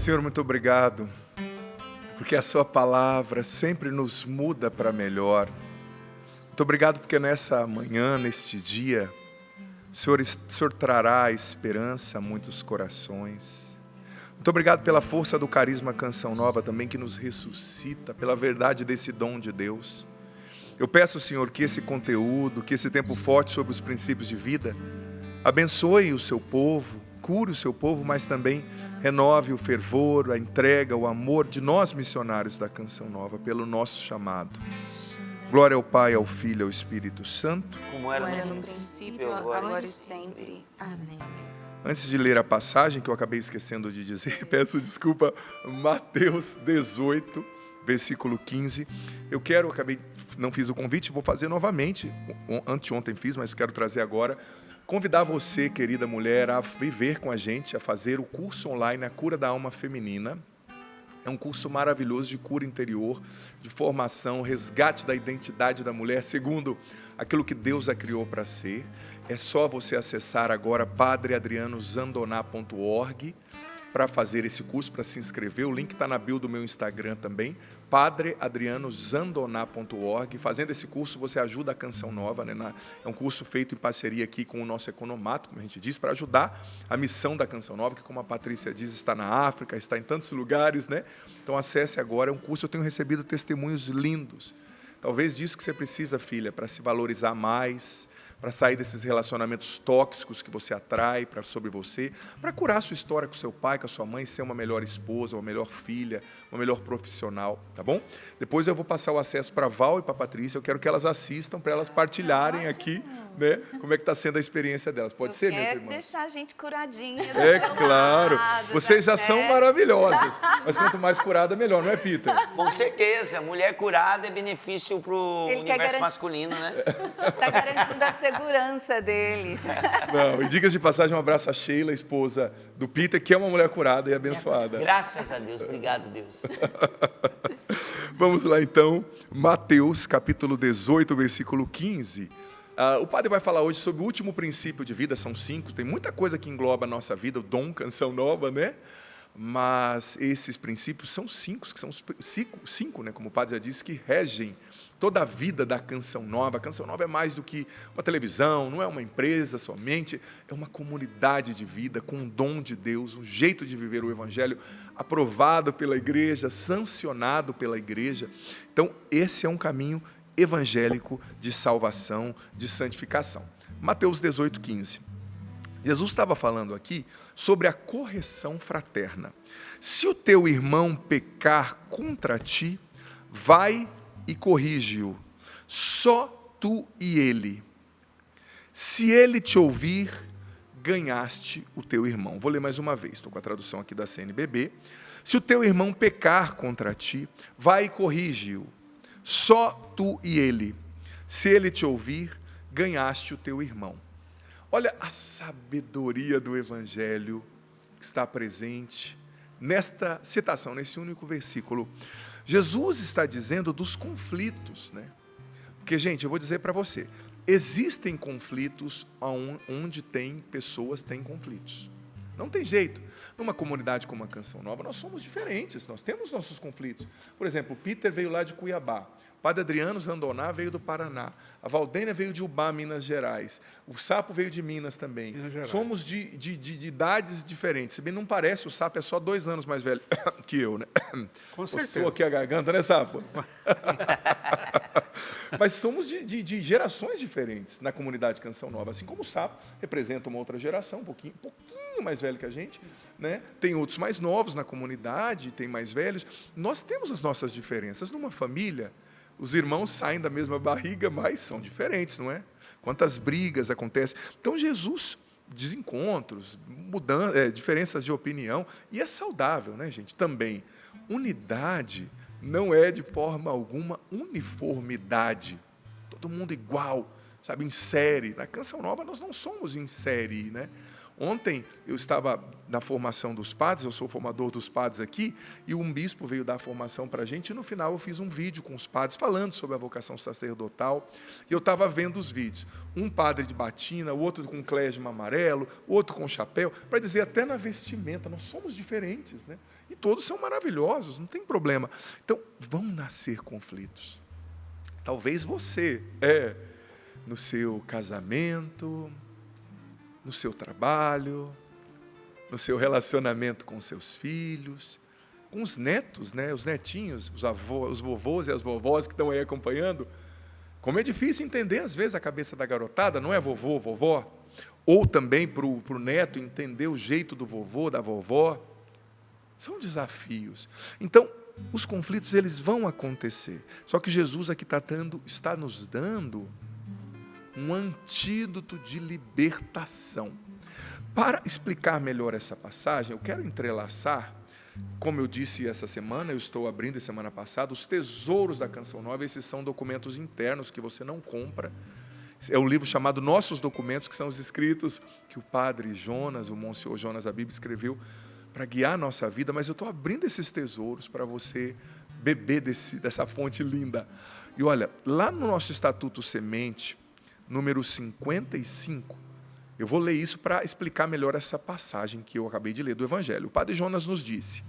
Senhor, muito obrigado, porque a sua palavra sempre nos muda para melhor. Muito obrigado porque nessa manhã, neste dia, o Senhor trará esperança a muitos corações. Muito obrigado pela força do carisma Canção Nova também, que nos ressuscita, pela verdade desse dom de Deus. Eu peço, Senhor, que esse conteúdo, que esse tempo forte sobre os princípios de vida, abençoe o seu povo, cure o seu povo, mas também renove o fervor, a entrega, o amor de nós missionários da Canção Nova, pelo nosso chamado. Glória ao Pai, ao Filho e ao Espírito Santo. Como era no princípio, agora e sempre. Amém. Antes de ler a passagem, que eu acabei esquecendo de dizer, peço desculpa, Mateus 18, versículo 15. Não fiz o convite, vou fazer novamente. Anteontem fiz, mas quero trazer agora. Convidar você, querida mulher, a viver com a gente, a fazer o curso online A Cura da Alma Feminina. É um curso maravilhoso de cura interior, de formação, resgate da identidade da mulher, segundo aquilo que Deus a criou para ser. É só você acessar agora padreadrianozandoná.org para fazer esse curso, para se inscrever. O link está na bio do meu Instagram também, padreadrianozandoná.org. Fazendo esse curso, você ajuda a Canção Nova, né? É um curso feito em parceria aqui com o nosso economato, como a gente diz, para ajudar a missão da Canção Nova, que, como a Patrícia diz, está na África, está em tantos lugares, né? Então, acesse agora. É um curso, eu tenho recebido testemunhos lindos. Talvez disso que você precisa, filha, para se valorizar mais, para sair desses relacionamentos tóxicos que você atrai sobre você, para curar a sua história com seu pai, com a sua mãe, ser uma melhor esposa, uma melhor filha, uma melhor profissional, tá bom? Depois eu vou passar o acesso para a Val e para a Patrícia, eu quero que elas assistam, para elas partilharem aqui, né, como é que está sendo a experiência delas. Pode ser, minhas irmãs? Deixar a gente curadinha. É claro, vocês já são maravilhosas, mas quanto mais curada, melhor, não é, Peter? Com certeza, mulher curada é benefício para o universo masculino, né? Está garantindo a segurança dele. Não, e diga-se de passagem, um abraço a Sheila, esposa do Peter, que é uma mulher curada e abençoada. Graças a Deus, obrigado, Deus. Vamos lá então, Mateus capítulo 18, versículo 15. O padre vai falar hoje sobre o último princípio de vida, são 5, tem muita coisa que engloba a nossa vida, o dom Canção Nova, né? Mas esses princípios são 5, que são os 5, né? Como o padre já disse, que regem toda a vida da Canção Nova. A Canção Nova é mais do que uma televisão, não é uma empresa somente, é uma comunidade de vida com um dom de Deus, um jeito de viver o Evangelho aprovado pela igreja, sancionado pela igreja. Então, esse é um caminho evangélico de salvação, de santificação. Mateus 18, 15. Jesus estava falando aqui sobre a correção fraterna. Se o teu irmão pecar contra ti, vai e corrige-o, só tu e ele. Se ele te ouvir, ganhaste o teu irmão. Vou ler mais uma vez, estou com a tradução aqui da CNBB. Se o teu irmão pecar contra ti, vai e corrige-o, só tu e ele. Se ele te ouvir, ganhaste o teu irmão. Olha a sabedoria do Evangelho que está presente nesta citação, nesse único versículo. Jesus está dizendo dos conflitos, né? Porque, gente, eu vou dizer para você, existem conflitos onde pessoas têm conflitos. Não tem jeito. Numa comunidade como a Canção Nova, nós somos diferentes, nós temos nossos conflitos. Por exemplo, o Peter veio lá de Cuiabá, o Padre Adriano Zandoná veio do Paraná, a Valdênia veio de Ubá, Minas Gerais, o Sapo veio de Minas também. Somos de idades diferentes. Se bem não parece, o Sapo é só 2 anos mais velho que eu, né? Com certeza. Coçou aqui a garganta, né, Sapo? Mas somos de gerações diferentes na comunidade Canção Nova, assim como o Sapo representa uma outra geração, um pouquinho mais velho que a gente, né? Tem outros mais novos na comunidade, tem mais velhos. Nós temos as nossas diferenças. Numa família, os irmãos saem da mesma barriga, mas são diferentes, não é? Quantas brigas acontecem. Então, Jesus, desencontros, diferenças de opinião, e é saudável, né, gente? Também, unidade não é de forma alguma uniformidade. Todo mundo igual, sabe, em série. Na Canção Nova nós não somos em série, né? Ontem eu estava na formação dos padres, eu sou formador dos padres aqui, e um bispo veio dar a formação para a gente, e no final eu fiz um vídeo com os padres falando sobre a vocação sacerdotal, e eu estava vendo os vídeos. Um padre de batina, o outro com clésima amarelo, o outro com chapéu, para dizer até na vestimenta, nós somos diferentes, né? E todos são maravilhosos, não tem problema. Então, vão nascer conflitos. Talvez você, no seu casamento, no seu trabalho, no seu relacionamento com seus filhos, com os netos, né? Os netinhos, os vovôs e as vovós que estão aí acompanhando. Como é difícil entender, às vezes, a cabeça da garotada, não é vovô, vovó? Ou também para o neto entender o jeito do vovô, da vovó. São desafios. Então, os conflitos, eles vão acontecer. Só que Jesus aqui está nos dando um antídoto de libertação. Para explicar melhor essa passagem, eu quero entrelaçar, como eu disse essa semana, eu estou abrindo semana passada, os tesouros da Canção Nova. Esses são documentos internos que você não compra. É um livro chamado Nossos Documentos, que são os escritos que o padre Jonas, o Monsenhor Jonas Abib, escreveu para guiar a nossa vida, mas eu estou abrindo esses tesouros para você beber dessa fonte linda. E olha, lá no nosso Estatuto Semente, número 55, eu vou ler isso para explicar melhor essa passagem que eu acabei de ler do Evangelho. O padre Jonas nos disse: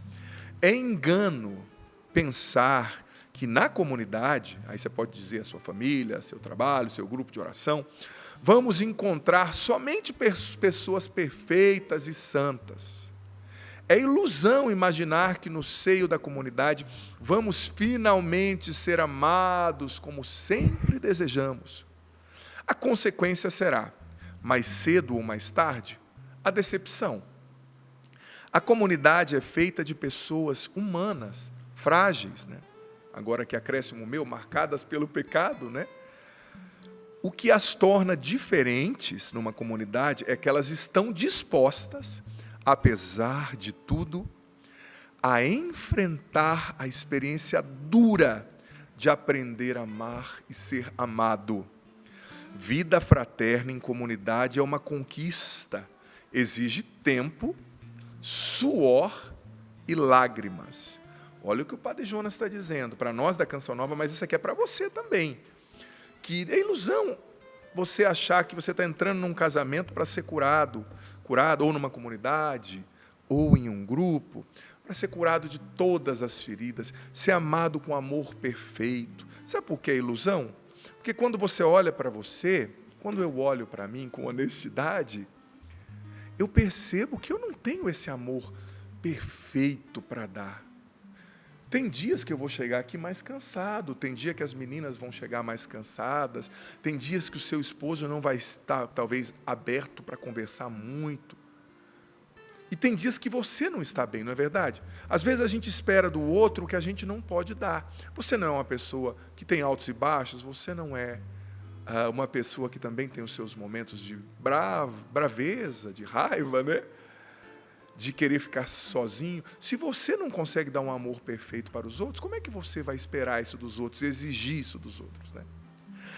é engano pensar que na comunidade, aí você pode dizer a sua família, seu trabalho, seu grupo de oração, vamos encontrar somente pessoas perfeitas e santas. É ilusão imaginar que no seio da comunidade vamos finalmente ser amados como sempre desejamos. A consequência será, mais cedo ou mais tarde, a decepção. A comunidade é feita de pessoas humanas, frágeis, né? Agora que acréscimo meu, marcadas pelo pecado, né? O que as torna diferentes numa comunidade é que elas estão dispostas, apesar de tudo, a enfrentar a experiência dura de aprender a amar e ser amado. Vida fraterna em comunidade é uma conquista, exige tempo, suor e lágrimas. Olha o que o padre Jonas está dizendo, para nós da Canção Nova, mas isso aqui é para você também. Que é ilusão você achar que você está entrando num casamento para ser curado, ou numa comunidade, ou em um grupo, para ser curado de todas as feridas, ser amado com amor perfeito. Sabe por que é ilusão? Porque quando você olha para você, quando eu olho para mim com honestidade, eu percebo que eu não tenho esse amor perfeito para dar. Tem dias que eu vou chegar aqui mais cansado, tem dia que as meninas vão chegar mais cansadas, tem dias que o seu esposo não vai estar, talvez, aberto para conversar muito. E tem dias que você não está bem, não é verdade? Às vezes a gente espera do outro o que a gente não pode dar. Você não é uma pessoa que tem altos e baixos, você não é uma pessoa que também tem os seus momentos de braveza, de raiva, né? De querer ficar sozinho. Se você não consegue dar um amor perfeito para os outros, como é que você vai esperar isso dos outros, exigir isso dos outros, né?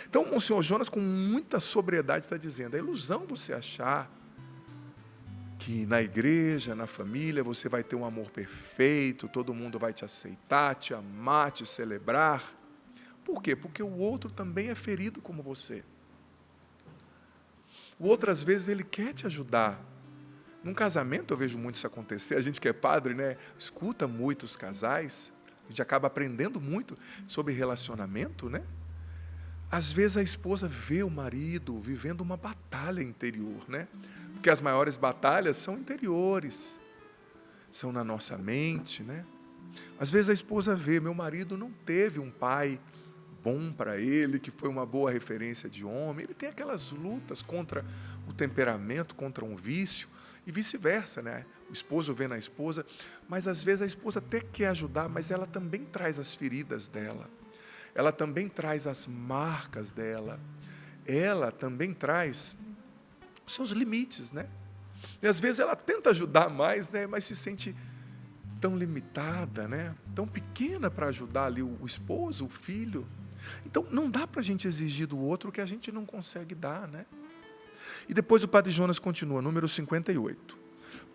Então, o Monsenhor Jonas, com muita sobriedade, está dizendo, é ilusão você achar que na igreja, na família, você vai ter um amor perfeito, todo mundo vai te aceitar, te amar, te celebrar. Por quê? Porque o outro também é ferido como você. O outro, às vezes, ele quer te ajudar. Num casamento eu vejo muito isso acontecer, a gente que é padre, né, escuta muito os casais, a gente acaba aprendendo muito sobre relacionamento, né? Às vezes a esposa vê o marido vivendo uma batalha interior, né? Porque as maiores batalhas são interiores, são na nossa mente, né? Às vezes a esposa vê, meu marido não teve um pai bom para ele, que foi uma boa referência de homem, ele tem aquelas lutas contra o temperamento, contra um vício, e vice-versa, né? O esposo vê na esposa, mas às vezes a esposa até quer ajudar, mas ela também traz as feridas dela. Ela também traz as marcas dela. Ela também traz os seus limites, né? E às vezes ela tenta ajudar mais, né? Mas se sente tão limitada, né? Tão pequena para ajudar ali o esposo, o filho. Então, não dá para a gente exigir do outro o que a gente não consegue dar, né? E depois o Padre Jonas continua, número 58.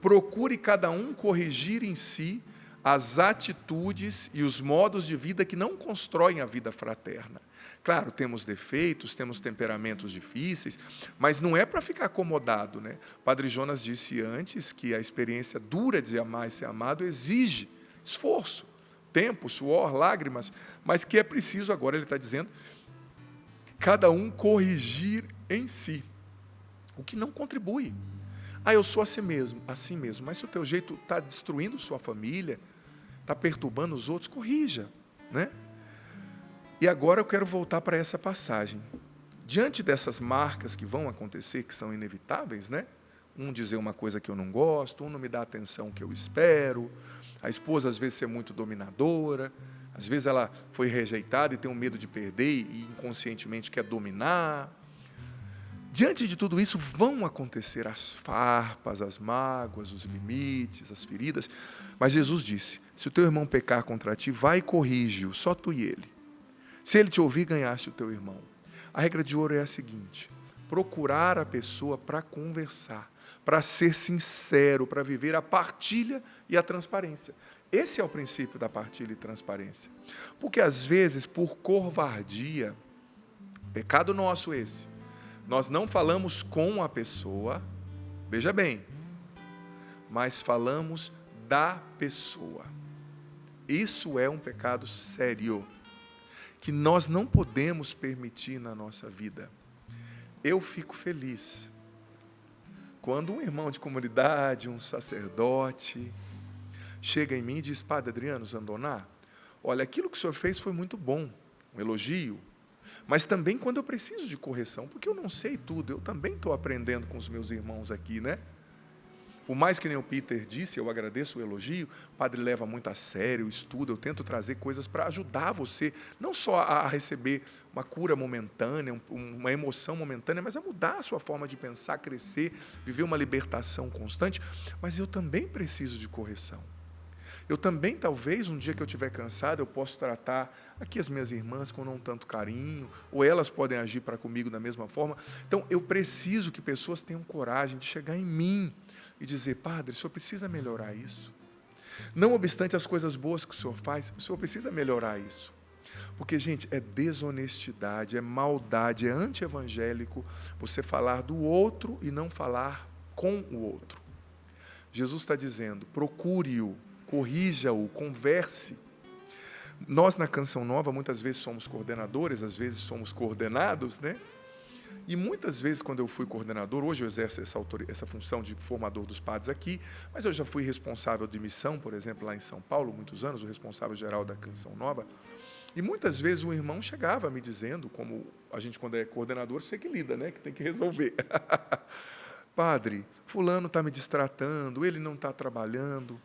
Procure cada um corrigir em si as atitudes e os modos de vida que não constroem a vida fraterna. Claro, temos defeitos, temos temperamentos difíceis, mas não é para ficar acomodado, né? Padre Jonas disse antes que a experiência dura de amar e ser amado exige esforço, tempo, suor, lágrimas, mas que é preciso, agora ele está dizendo, cada um corrigir em si, o que não contribui. Eu sou assim mesmo, mas se o teu jeito está destruindo sua família, está perturbando os outros, corrija, né? E agora eu quero voltar para essa passagem. Diante dessas marcas que vão acontecer, que são inevitáveis, né? Um dizer uma coisa que eu não gosto, um não me dá a atenção que eu espero, a esposa às vezes ser muito dominadora, às vezes ela foi rejeitada e tem um medo de perder e inconscientemente quer dominar. Diante de tudo isso, vão acontecer as farpas, as mágoas, os limites, as feridas. Mas Jesus disse, se o teu irmão pecar contra ti, vai e corrige-o, só tu e ele. Se ele te ouvir, ganhaste o teu irmão. A regra de ouro é a seguinte, procurar a pessoa para conversar, para ser sincero, para viver a partilha e a transparência. Esse é o princípio da partilha e transparência. Porque às vezes, por covardia, pecado nosso esse, nós não falamos com a pessoa, veja bem, mas falamos da pessoa. Isso é um pecado sério, que nós não podemos permitir na nossa vida. Eu fico feliz quando um irmão de comunidade, um sacerdote, chega em mim e diz, Padre Adriano Zandoná, olha, aquilo que o senhor fez foi muito bom, um elogio, mas também quando eu preciso de correção, porque eu não sei tudo, eu também estou aprendendo com os meus irmãos aqui, né? Por mais que nem o Peter disse, eu agradeço o elogio, o padre leva muito a sério, estuda, eu tento trazer coisas para ajudar você, não só a receber uma cura momentânea, uma emoção momentânea, mas a mudar a sua forma de pensar, crescer, viver uma libertação constante, mas eu também preciso de correção. Eu também, talvez, um dia que eu estiver cansado, eu posso tratar aqui as minhas irmãs com não tanto carinho, ou elas podem agir para comigo da mesma forma. Então, eu preciso que pessoas tenham coragem de chegar em mim e dizer, Padre, o senhor precisa melhorar isso. Não obstante as coisas boas que o senhor faz, o senhor precisa melhorar isso. Porque, gente, é desonestidade, é maldade, é anti-evangélico você falar do outro e não falar com o outro. Jesus está dizendo, procure-o, corrija-o, converse. Nós, na Canção Nova, muitas vezes somos coordenadores, às vezes somos coordenados, né? E muitas vezes, quando eu fui coordenador, hoje eu exerço essa função de formador dos padres aqui, mas eu já fui responsável de missão, por exemplo, lá em São Paulo, muitos anos, o responsável geral da Canção Nova, e muitas vezes o irmão chegava me dizendo, como a gente, quando é coordenador, você que lida, né? Que tem que resolver. Padre, fulano está me distratando, ele não está trabalhando.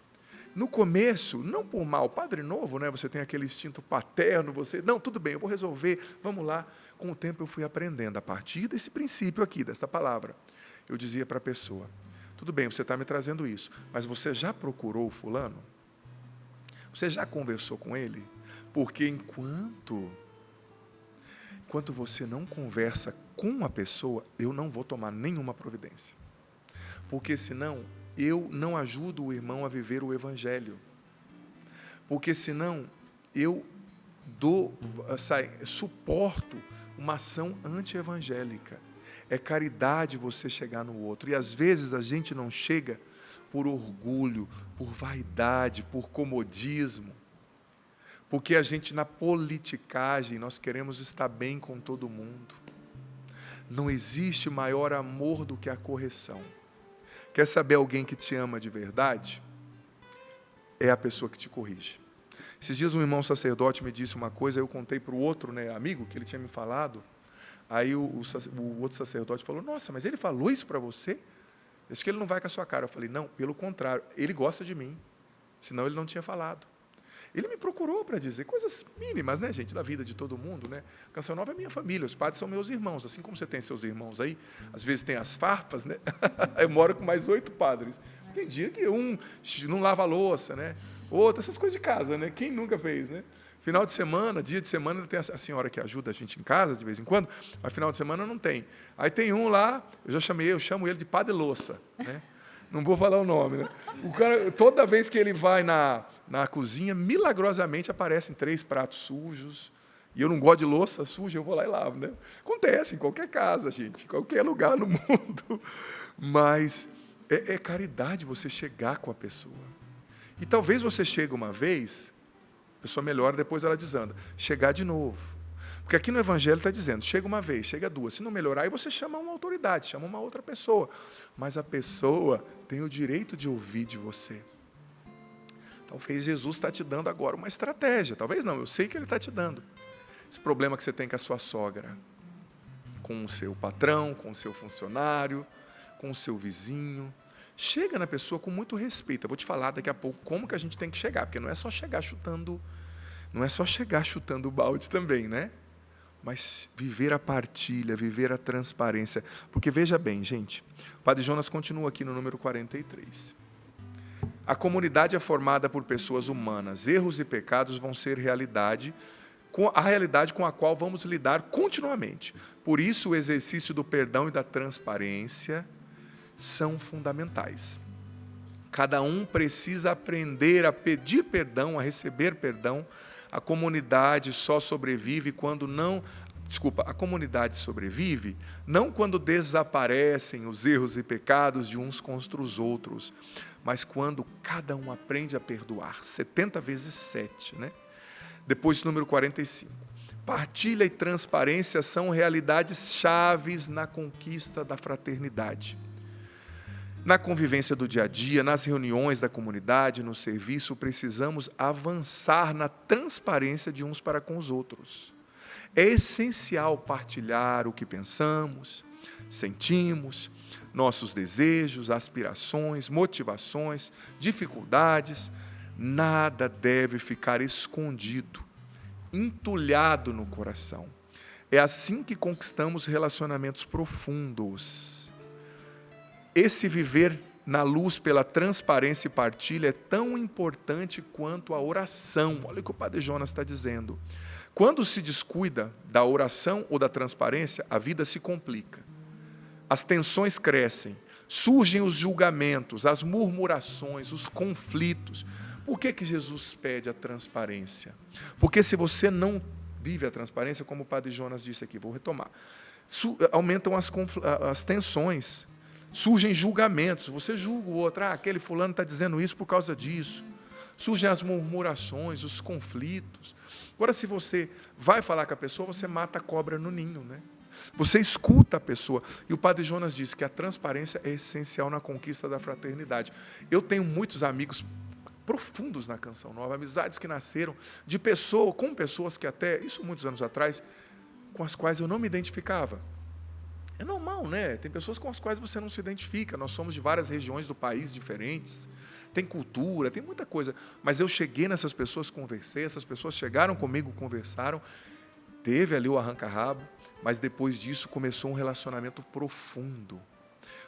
No começo, não por mal, padre novo, né? Você tem aquele instinto paterno, não, tudo bem, eu vou resolver, vamos lá. Com o tempo eu fui aprendendo, a partir desse princípio aqui, dessa palavra. Eu dizia para a pessoa, tudo bem, você está me trazendo isso, mas você já procurou o fulano? Você já conversou com ele? Porque enquanto você não conversa com a pessoa, eu não vou tomar nenhuma providência. Porque senão eu não ajudo o irmão a viver o Evangelho. Porque senão eu suporto uma ação anti-evangélica. É caridade você chegar no outro. E às vezes a gente não chega por orgulho, por vaidade, por comodismo. Porque a gente, na politicagem, nós queremos estar bem com todo mundo. Não existe maior amor do que a correção. Quer saber alguém que te ama de verdade? É a pessoa que te corrige. Esses dias um irmão sacerdote me disse uma coisa, eu contei para o outro, né, amigo, que ele tinha me falado. Aí o outro sacerdote falou, nossa, mas ele falou isso para você? Acho que ele não vai com a sua cara. Eu falei, não, pelo contrário, ele gosta de mim, senão ele não tinha falado. Ele me procurou para dizer coisas mínimas, né, gente, da vida de todo mundo, né? A Canção Nova é minha família, os padres são meus irmãos, assim como você tem seus irmãos aí, às vezes tem as farpas, né? Eu moro com mais 8 padres. Tem dia que um não lava a louça, né? Outro, essas coisas de casa, né? Quem nunca fez, né? Final de semana, dia de semana, tem a senhora que ajuda a gente em casa, de vez em quando, mas final de semana não tem. Aí tem um lá, eu chamo ele de Padre Louça, né? Não vou falar o nome, né? O cara, toda vez que ele vai na cozinha, milagrosamente aparecem 3 pratos sujos. E eu não gosto de louça suja, eu vou lá e lavo, né? Acontece em qualquer casa, gente, em qualquer lugar no mundo. Mas é caridade você chegar com a pessoa. E talvez você chegue uma vez, a pessoa melhora, depois ela desanda. Chegar de novo. Porque aqui no Evangelho está dizendo, chega uma vez, chega 2. Se não melhorar, aí você chama uma autoridade, chama uma outra pessoa. Mas a pessoa tem o direito de ouvir de você. Talvez Jesus está te dando agora uma estratégia. Talvez não, eu sei que Ele está te dando. Esse problema que você tem com a sua sogra, com o seu patrão, com o seu funcionário, com o seu vizinho. Chega na pessoa com muito respeito. Eu vou te falar daqui a pouco como que a gente tem que chegar, porque não é só chegar chutando o balde também, né? Mas viver a partilha, viver a transparência. Porque veja bem, gente, o Padre Jonas continua aqui no número 43. A comunidade é formada por pessoas humanas. Erros e pecados vão ser a realidade com a qual vamos lidar continuamente. Por isso, o exercício do perdão e da transparência são fundamentais. Cada um precisa aprender a pedir perdão, a receber perdão. A comunidade só sobrevive a comunidade sobrevive não quando desaparecem os erros e pecados de uns contra os outros, mas quando cada um aprende a perdoar. 70 vezes 7, né? Depois, número 45. Partilha e transparência são realidades chaves na conquista da fraternidade. Na convivência do dia a dia, nas reuniões da comunidade, no serviço, precisamos avançar na transparência de uns para com os outros. É essencial partilhar o que pensamos, sentimos, nossos desejos, aspirações, motivações, dificuldades. Nada deve ficar escondido, entulhado no coração. É assim que conquistamos relacionamentos profundos. Esse viver na luz pela transparência e partilha é tão importante quanto a oração. Olha o que o Padre Jonas está dizendo. Quando se descuida da oração ou da transparência, a vida se complica. As tensões crescem, surgem os julgamentos, as murmurações, os conflitos. Por que Jesus pede a transparência? Porque se você não vive a transparência, como o Padre Jonas disse aqui, vou retomar, aumentam as tensões. Surgem julgamentos, você julga o outro, aquele fulano está dizendo isso por causa disso. Surgem as murmurações, os conflitos. Agora, se você vai falar com a pessoa, você mata a cobra no ninho, né? Você escuta a pessoa. E o Padre Jonas disse que a transparência é essencial na conquista da fraternidade. Eu tenho muitos amigos profundos na Canção Nova, amizades que nasceram com pessoas que até, isso muitos anos atrás, com as quais eu não me identificava. É normal, né? Tem pessoas com as quais você não se identifica. Nós somos de várias regiões do país diferentes. Tem cultura, tem muita coisa. Mas eu cheguei nessas pessoas, conversei, essas pessoas chegaram comigo, conversaram. Teve ali o arranca-rabo, mas depois disso começou um relacionamento profundo.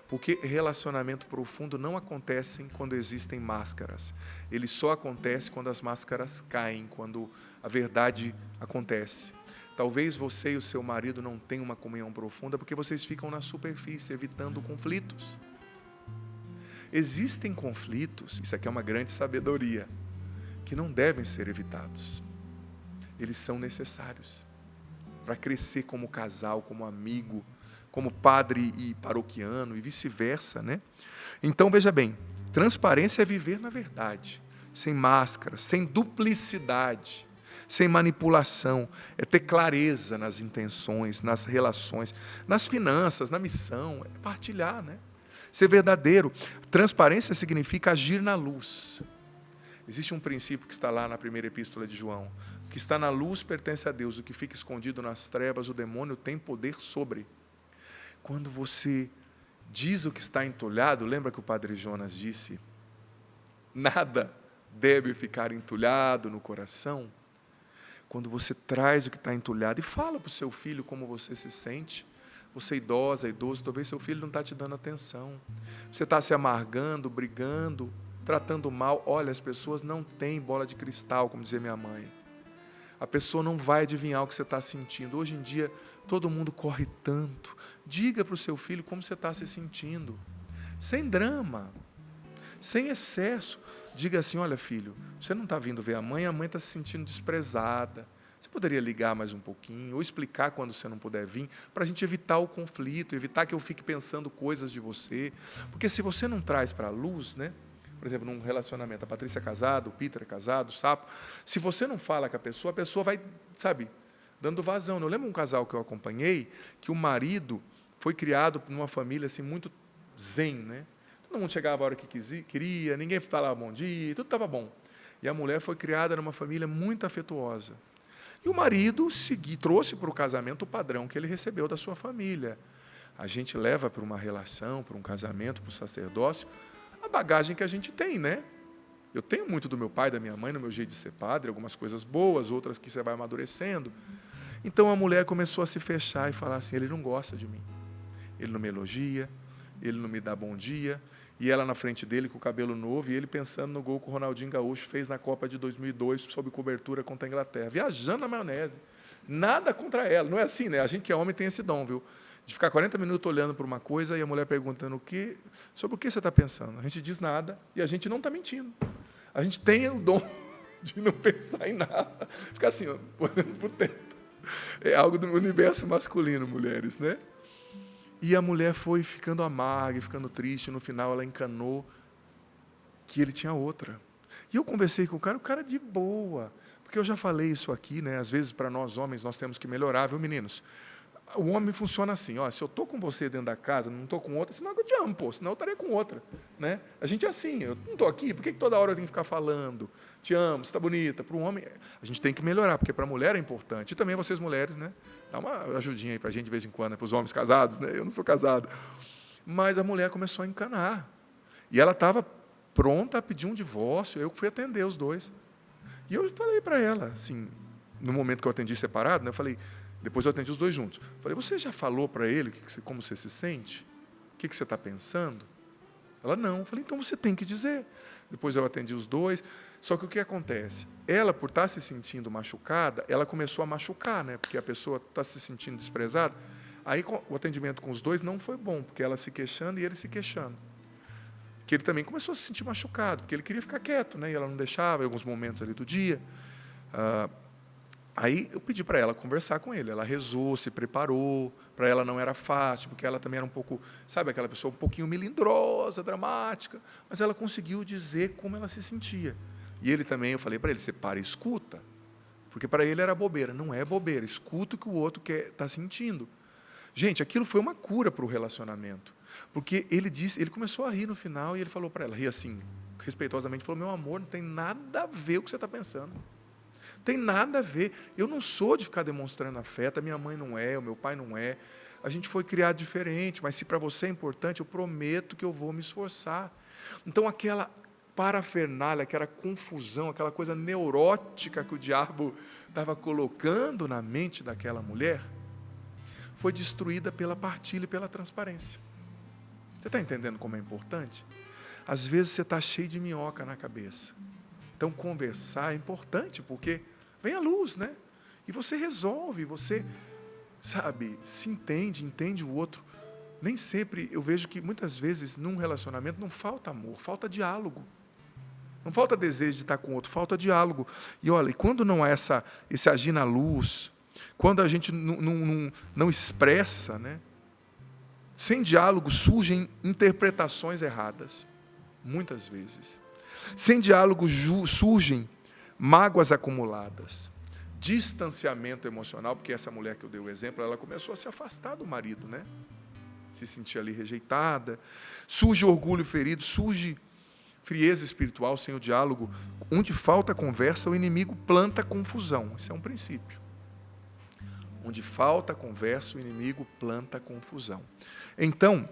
Porque relacionamento profundo não acontece quando existem máscaras. Ele só acontece quando as máscaras caem, quando a verdade acontece. Talvez você e o seu marido não tenham uma comunhão profunda porque vocês ficam na superfície, evitando conflitos. Existem conflitos, isso aqui é uma grande sabedoria, que não devem ser evitados. Eles são necessários para crescer como casal, como amigo, como padre e paroquiano e vice-versa, né? Então, veja bem, transparência é viver na verdade, sem máscara, sem duplicidade, sem manipulação, é ter clareza nas intenções, nas relações, nas finanças, na missão, é partilhar, né? Ser verdadeiro. Transparência significa agir na luz. Existe um princípio que está lá na primeira epístola de João. O que está na luz pertence a Deus, o que fica escondido nas trevas, o demônio tem poder sobre. Quando você diz o que está entulhado, lembra que o Padre Jonas disse? Nada deve ficar entulhado no coração. Quando você traz o que está entulhado e fala para o seu filho como você se sente, você idosa, idoso, talvez seu filho não está te dando atenção. Você está se amargando, brigando, tratando mal. Olha, as pessoas não têm bola de cristal, como dizia minha mãe. A pessoa não vai adivinhar o que você está sentindo. Hoje em dia, todo mundo corre tanto. Diga para o seu filho como você está se sentindo. Sem drama, sem excesso. Diga assim, olha filho, você não está vindo ver a mãe está se sentindo desprezada. Você poderia ligar mais um pouquinho, ou explicar quando você não puder vir, para a gente evitar o conflito, evitar que eu fique pensando coisas de você. Porque se você não traz para a luz, né? Por exemplo, num relacionamento, a Patrícia é casada, o Peter é casado, o Sapo, se você não fala com a pessoa vai, sabe, dando vazão. Eu lembro um casal que eu acompanhei, que o marido foi criado numa família assim, muito zen, né? Todo mundo chegava a hora que queria, ninguém falava bom dia, tudo estava bom. E a mulher foi criada numa família muito afetuosa. E o marido trouxe para o casamento o padrão que ele recebeu da sua família. A gente leva para uma relação, para um casamento, para o sacerdócio, a bagagem que a gente tem, né? Eu tenho muito do meu pai, da minha mãe, no meu jeito de ser padre, algumas coisas boas, outras que você vai amadurecendo. Então a mulher começou a se fechar e falar assim, ele não gosta de mim, ele não me elogia, ele não me dá bom dia. E ela na frente dele com o cabelo novo, e ele pensando no gol que o Ronaldinho Gaúcho fez na Copa de 2002, sob cobertura contra a Inglaterra, viajando na maionese. Nada contra ela, não é assim, né? A gente que é homem tem esse dom, viu? De ficar 40 minutos olhando para uma coisa e a mulher perguntando sobre o que você está pensando. A gente diz nada e a gente não está mentindo. A gente tem o dom de não pensar em nada. Ficar assim, ó, olhando para o teto. É algo do universo masculino, mulheres, né? E a mulher foi ficando amarga e ficando triste. No final, ela encanou que ele tinha outra. E eu conversei com o cara de boa. Porque eu já falei isso aqui, né? Às vezes, para nós homens, nós temos que melhorar, viu, meninos? O homem funciona assim, ó, se eu estou com você dentro da casa, não estou com outra, senão eu te amo, pô, senão eu estaria com outra. Né? A gente é assim, eu não estou aqui, por que toda hora eu tenho que ficar falando? Te amo, você está bonita. Para o homem, a gente tem que melhorar, porque para a mulher é importante. E também vocês mulheres, né? Dá uma ajudinha aí para a gente de vez em quando, né? Para os homens casados, né? Eu não sou casado. Mas a mulher começou a encanar. E ela estava pronta a pedir um divórcio, eu fui atender os dois. E eu falei para ela, assim, no momento que eu atendi separado, né? Eu falei, depois eu atendi os dois juntos. Falei, você já falou para ele como você se sente? O que você está pensando? Ela, não. Falei, então você tem que dizer. Depois eu atendi os dois. Só que o que acontece? Ela, por estar se sentindo machucada, ela começou a machucar, né? Porque a pessoa está se sentindo desprezada. Aí o atendimento com os dois não foi bom, porque ela se queixando e ele se queixando. Porque ele também começou a se sentir machucado, porque ele queria ficar quieto, né? E ela não deixava em alguns momentos ali do dia. Aí eu pedi para ela conversar com ele. Ela rezou, se preparou. Para ela não era fácil, porque ela também era um pouco, sabe, aquela pessoa um pouquinho melindrosa, dramática. Mas ela conseguiu dizer como ela se sentia. E ele também, eu falei para ele, você para e escuta. Porque para ele era bobeira. Não é bobeira, escuta o que o outro está sentindo. Gente, aquilo foi uma cura para o relacionamento. Porque ele começou a rir no final e ele falou para ela, ri assim, respeitosamente, falou, meu amor, não tem nada a ver com o que você está pensando. Tem nada a ver. Eu não sou de ficar demonstrando afeto, a minha mãe não é, o meu pai não é. A gente foi criado diferente, mas se para você é importante, eu prometo que eu vou me esforçar. Então, aquela parafernália, aquela confusão, aquela coisa neurótica que o diabo estava colocando na mente daquela mulher, foi destruída pela partilha e pela transparência. Você está entendendo como é importante? Às vezes você está cheio de minhoca na cabeça. Então, conversar é importante, porque vem a luz, né? E você resolve, você, sabe, se entende o outro. Nem sempre, eu vejo que muitas vezes, num relacionamento, não falta amor, falta diálogo. Não falta desejo de estar com o outro, falta diálogo. E olha, quando não há esse agir na luz, quando a gente não expressa, né? Sem diálogo surgem interpretações erradas, muitas vezes. Sem diálogo surgem mágoas acumuladas, distanciamento emocional, porque essa mulher que eu dei o exemplo, ela começou a se afastar do marido, né? Se sentia ali rejeitada, surge orgulho ferido, surge frieza espiritual sem o diálogo. Onde falta conversa, o inimigo planta confusão. Isso é um princípio. Onde falta conversa, o inimigo planta confusão. Então,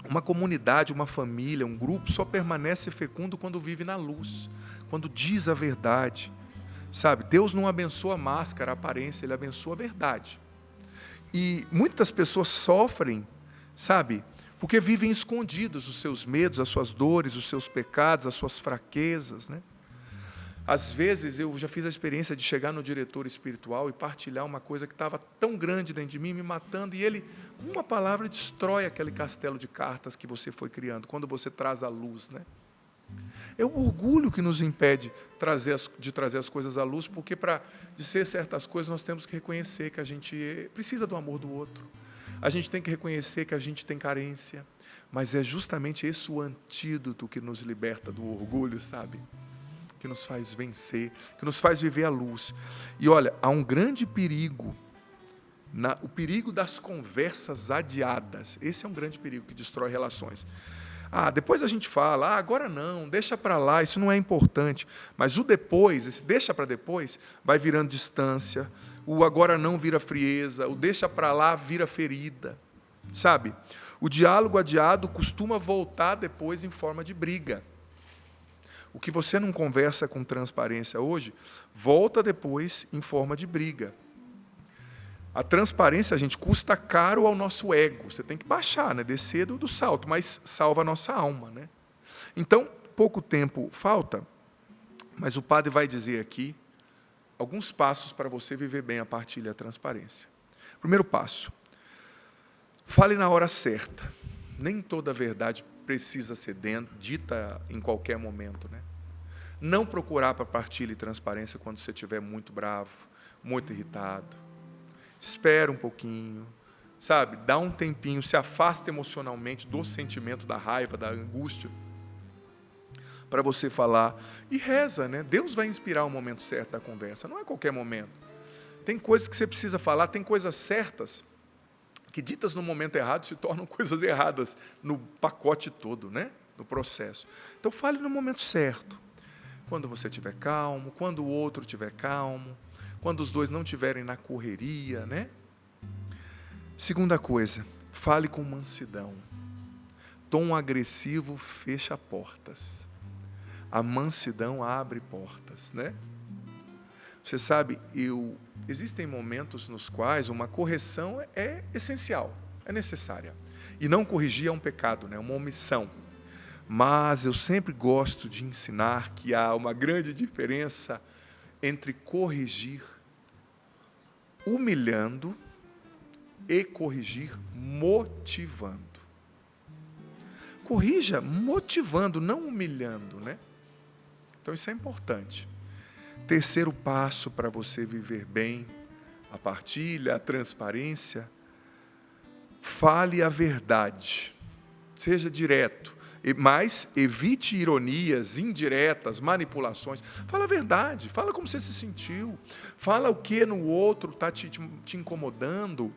uma comunidade, uma família, um grupo só permanece fecundo quando vive na luz, quando diz a verdade. Sabe, Deus não abençoa a máscara, a aparência, Ele abençoa a verdade. E muitas pessoas sofrem, sabe, porque vivem escondidos os seus medos, as suas dores, os seus pecados, as suas fraquezas, né? Às vezes, eu já fiz a experiência de chegar no diretor espiritual e partilhar uma coisa que estava tão grande dentro de mim, me matando, e ele, com uma palavra, destrói aquele castelo de cartas que você foi criando, quando você traz a luz, né? É o orgulho que nos impede de trazer as coisas à luz, porque para dizer certas coisas nós temos que reconhecer que a gente precisa do amor do outro. A gente tem que reconhecer que a gente tem carência, mas é justamente esse o antídoto que nos liberta do orgulho, sabe? Que nos faz vencer, que nos faz viver a luz. E olha, há um grande perigo, o perigo das conversas adiadas. Esse é um grande perigo que destrói relações. Depois a gente fala, agora não, deixa para lá, isso não é importante. Mas o depois, esse deixa para depois, vai virando distância. O agora não vira frieza, o deixa para lá vira ferida. Sabe? O diálogo adiado costuma voltar depois em forma de briga. O que você não conversa com transparência hoje, volta depois em forma de briga. A transparência, gente, custa caro ao nosso ego. Você tem que baixar, né? Descer do salto, mas salva a nossa alma, né? Então, pouco tempo falta, mas o padre vai dizer aqui alguns passos para você viver bem a partilha e a transparência. Primeiro passo, fale na hora certa. Nem toda verdade precisa ser dita em qualquer momento, né? Não procurar para partilha e transparência quando você estiver muito bravo, muito irritado. Espera um pouquinho, sabe? Dá um tempinho, se afasta emocionalmente do sentimento da raiva, da angústia, para você falar. E reza, né? Deus vai inspirar o momento certo da conversa, não é qualquer momento. Tem coisas que você precisa falar, tem coisas certas que ditas no momento errado se tornam coisas erradas no pacote todo, né? No processo. Então fale no momento certo. Quando você estiver calmo, quando o outro estiver calmo, quando os dois não estiverem na correria, né? Segunda coisa, fale com mansidão. Tom agressivo fecha portas. A mansidão abre portas, né? Você sabe, existem momentos nos quais uma correção é essencial, é necessária. E não corrigir é um pecado, né? É uma omissão. Mas eu sempre gosto de ensinar que há uma grande diferença entre corrigir humilhando e corrigir motivando. Corrija motivando, não humilhando, né? Então isso é importante. Terceiro passo para você viver bem a partilha, a transparência, fale a verdade. Seja direto. Mas evite ironias, indiretas, manipulações. Fala a verdade, fala como você se sentiu. Fala o que no outro está te incomodando.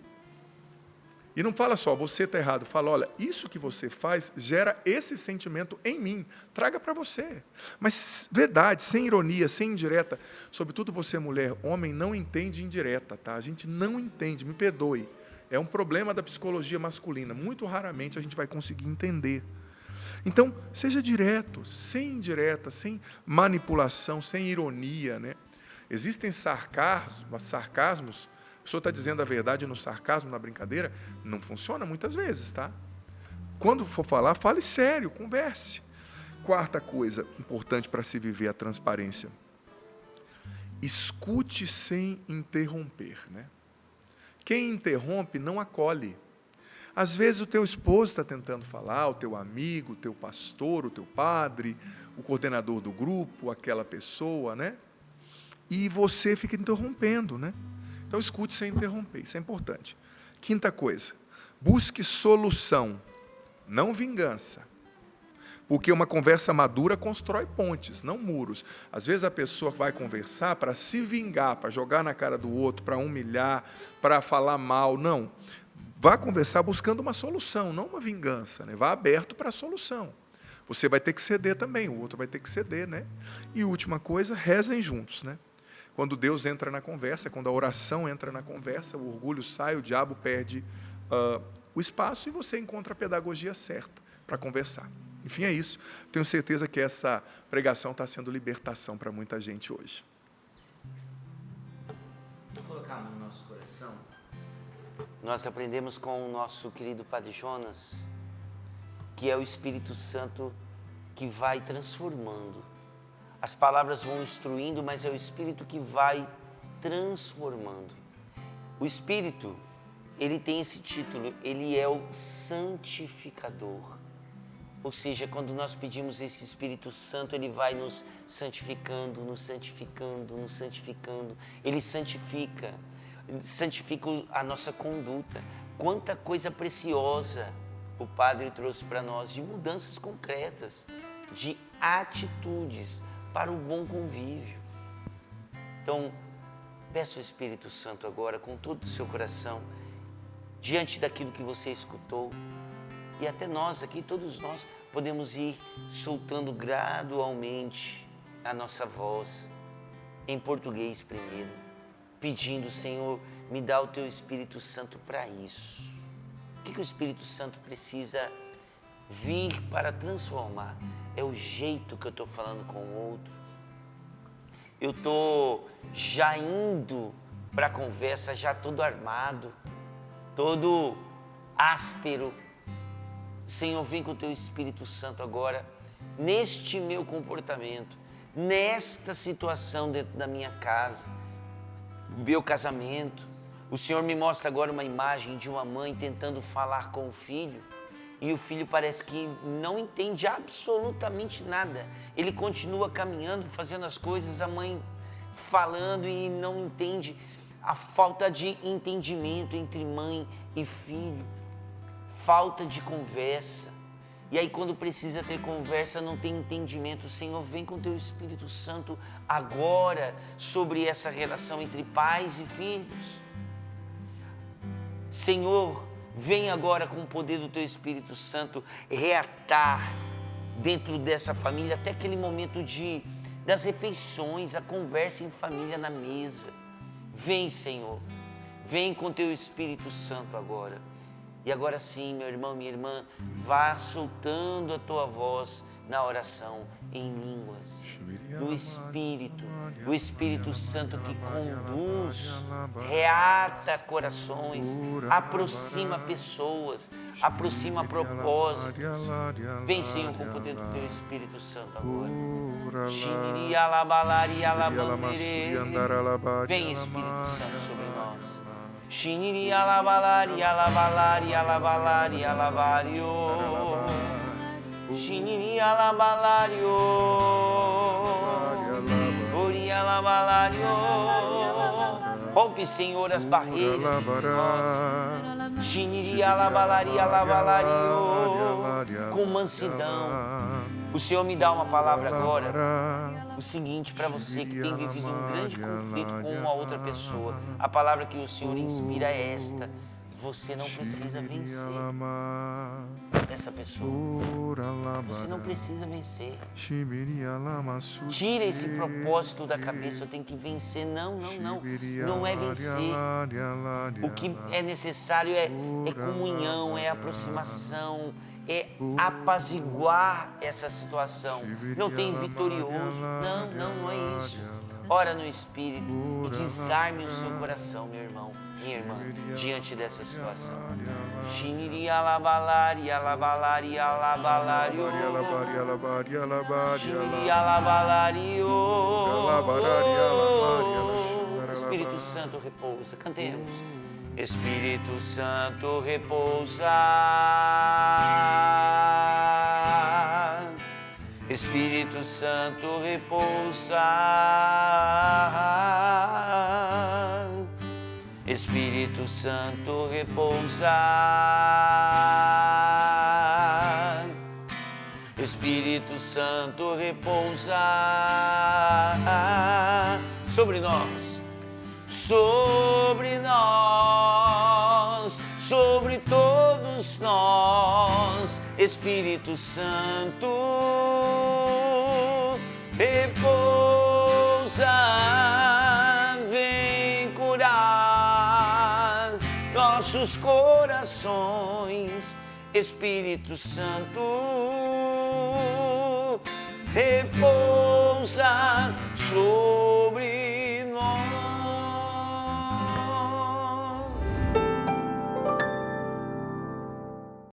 E não fala só, você está errado. Fala, olha, isso que você faz gera esse sentimento em mim. Traga para você. Mas verdade, sem ironia, sem indireta. Sobretudo você, mulher, homem, não entende indireta, tá? A gente não entende, me perdoe. É um problema da psicologia masculina. Muito raramente a gente vai conseguir entender. Então, seja direto, sem indireta, sem manipulação, sem ironia, né? Existem sarcasmos, a pessoa está dizendo a verdade no sarcasmo, na brincadeira, não funciona muitas vezes, tá? Quando for falar, fale sério, converse. Quarta coisa importante para se viver a transparência. Escute sem interromper, né? Quem interrompe não acolhe. Às vezes o teu esposo está tentando falar, o teu amigo, o teu pastor, o teu padre, o coordenador do grupo, aquela pessoa, né? E você fica interrompendo, né? Então escute sem interromper, isso é importante. Quinta coisa, busque solução, não vingança. Porque uma conversa madura constrói pontes, não muros. Às vezes a pessoa vai conversar para se vingar, para jogar na cara do outro, para humilhar, para falar mal, não. Vá conversar buscando uma solução, não uma vingança, né? Vá aberto para a solução. Você vai ter que ceder também, o outro vai ter que ceder, né? E última coisa, rezem juntos, né? Quando Deus entra na conversa, quando a oração entra na conversa, o orgulho sai, o diabo perde o espaço e você encontra a pedagogia certa para conversar. Enfim, é isso. Tenho certeza que essa pregação está sendo libertação para muita gente hoje. Vamos colocar a mão no nosso coração. Nós aprendemos com o nosso querido Padre Jonas, que é o Espírito Santo que vai transformando As palavras vão instruindo, mas é o Espírito que vai transformando. O Espírito, ele tem esse título, ele é o santificador. Ou seja, quando nós pedimos esse Espírito Santo, ele vai nos santificando, nos santificando, nos santificando. Ele santifica a nossa conduta. Quanta coisa preciosa o Padre trouxe para nós, de mudanças concretas, de atitudes para o bom convívio. Então, peça o Espírito Santo agora, com todo o seu coração, diante daquilo que você escutou. E até nós aqui, todos nós, podemos ir soltando gradualmente a nossa voz, em português primeiro, pedindo: Senhor, me dá o Teu Espírito Santo para isso. O que o Espírito Santo precisa vir para transformar? É o jeito que eu estou falando com o outro. Eu estou já indo para a conversa, já todo armado, todo áspero. Senhor, vem com o Teu Espírito Santo agora, neste meu comportamento, nesta situação dentro da minha casa, meu casamento. O Senhor me mostra agora uma imagem de uma mãe tentando falar com o filho, e o filho parece que não entende absolutamente nada. Ele continua caminhando, fazendo as coisas, a mãe falando e não entende. A falta de entendimento entre mãe e filho, falta de conversa. E aí, quando precisa ter conversa, não tem entendimento. Senhor, vem com Teu Espírito Santo agora sobre essa relação entre pais e filhos. Senhor, vem agora com o poder do Teu Espírito Santo reatar dentro dessa família até aquele momento das refeições, a conversa em família na mesa. Vem, Senhor, vem com Teu Espírito Santo agora. E agora sim, meu irmão, minha irmã, vá soltando a tua voz na oração em línguas, no Espírito, o Espírito Santo que conduz, reata corações, aproxima pessoas, aproxima propósitos. Vem, Senhor, com o poder do Teu Espírito Santo agora. Vem, Espírito Santo, sobre nós. Shiniri alabalari, alabalari, alabalari, alabario. Shiniri alabalario. Ori alabalario. Rompe, Senhor, as barreiras entre nós. Shiniri alabalari, alabalario. Com mansidão. O Senhor me dá uma palavra agora. O seguinte, para você que tem vivido um grande conflito com uma outra pessoa, a palavra que o Senhor inspira é esta: você não precisa vencer essa pessoa. Você não precisa vencer. Tira esse propósito da cabeça: eu tenho que vencer. Não, não, não. Não é vencer. O que é necessário é comunhão, é aproximação, é apaziguar essa situação. Não tem vitorioso. Não, não, não é isso. Ora no Espírito e desarme o seu coração, meu irmão, minha irmã, diante dessa situação. Shiniri alabalari, alabalari, alabalario. Shiniri alabalario. Espírito Santo repousa. Cantemos. Espírito Santo repousa. Espírito Santo repousa. Espírito Santo repousa. Espírito Santo repousa sobre nós. Sobre nós, sobre todos nós, Espírito Santo, repousa, vem curar nossos corações, Espírito Santo, repousa sobre